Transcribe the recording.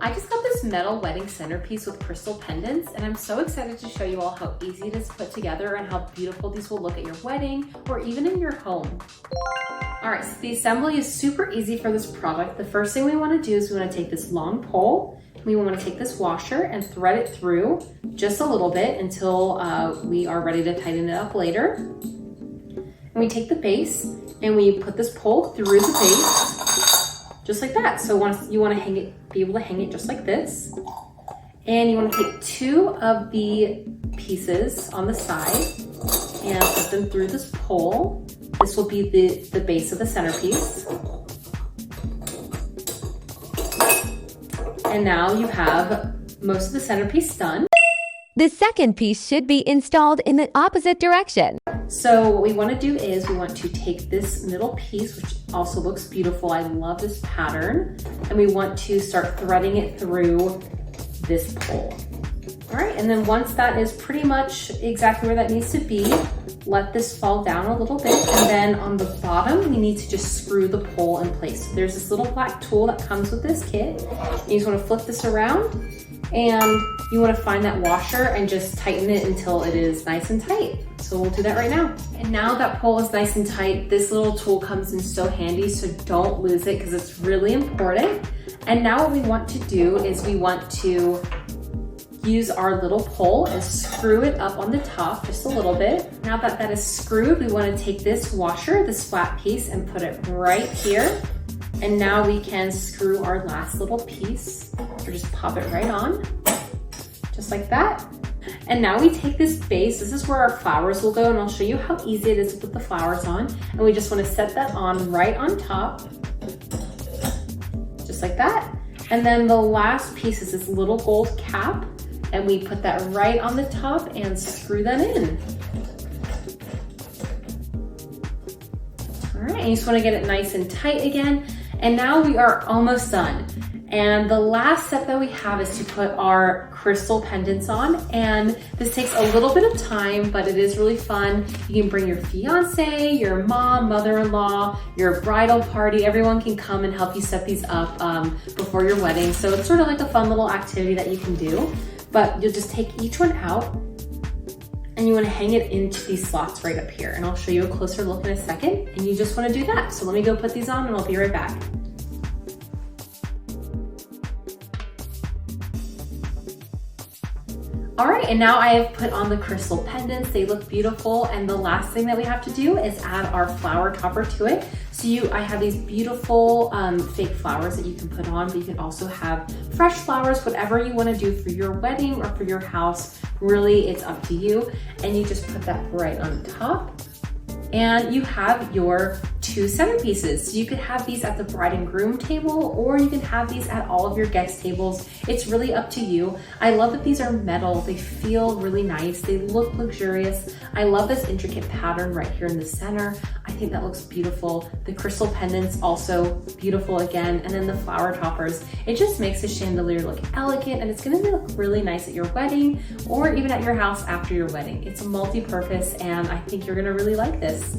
I just got this metal wedding centerpiece with crystal pendants, and I'm so excited to show you all how easy it is to put together and how beautiful these will look at your wedding or even in your home. All right, so the assembly is super easy for this product. The first thing we want to do is we want to take this long pole. We want to take this washer and thread it through just a little bit until we are ready to tighten it up later. And we take the base and we put this pole through the base, just like that. So once you want to hang it, be able to hang it just like this. And you want to take two of the pieces on the side and put them through this pole. This will be the base of the centerpiece. And now you have most of the centerpiece done. The second piece should be installed in the opposite direction. So what we want to do is we want to take this middle piece, which also looks beautiful. I love this pattern. And we want to start threading it through this pole. All right, and then once that is pretty much exactly where that needs to be, let this fall down a little bit. And then on the bottom, we need to just screw the pole in place. So there's this little black tool that comes with this kit. You just want to flip this around and you want to find that washer and just tighten it until it is nice and tight. So we'll do that right now. And now that pole is nice and tight, this little tool comes in so handy, so don't lose it because it's really important. And now what we want to do is we want to use our little pole and screw it up on the top just a little bit. Now that that is screwed, we want to take this washer, this flat piece, and put it right here. And now we can screw our last little piece, or just pop it right on, just like that. And now we take this base, this is where our flowers will go, and I'll show you how easy it is to put the flowers on. And we just want to set that on right on top, just like that. And then the last piece is this little gold cap, and we put that right on the top and screw that in. All right, and you just want to get it nice and tight again. And now we are almost done. And the last step that we have is to put our crystal pendants on. And this takes a little bit of time, but it is really fun. You can bring your fiance, your mom, mother-in-law, your bridal party. Everyone can come and help you set these up before your wedding. So it's sort of like a fun little activity that you can do. But you'll just take each one out and you want to hang it into these slots right up here. And I'll show you a closer look in a second. And you just want to do that. So let me go put these on and I'll be right back. All right, and now I have put on the crystal pendants. They look beautiful. And the last thing that we have to do is add our flower topper to it. So I have these beautiful fake flowers that you can put on, but you can also have fresh flowers, whatever you want to do for your wedding or for your house. Really, it's up to you. And you just put that right on top. And you have your two centerpieces. So you could have these at the bride and groom table, or you can have these at all of your guest tables. It's really up to you. I love that these are metal. They feel really nice. They look luxurious. I love this intricate pattern right here in the center. I think that looks beautiful. The crystal pendants also beautiful again. And then the flower toppers. It just makes the chandelier look elegant, and it's gonna look really nice at your wedding or even at your house after your wedding. It's multi-purpose, and I think you're gonna really like this.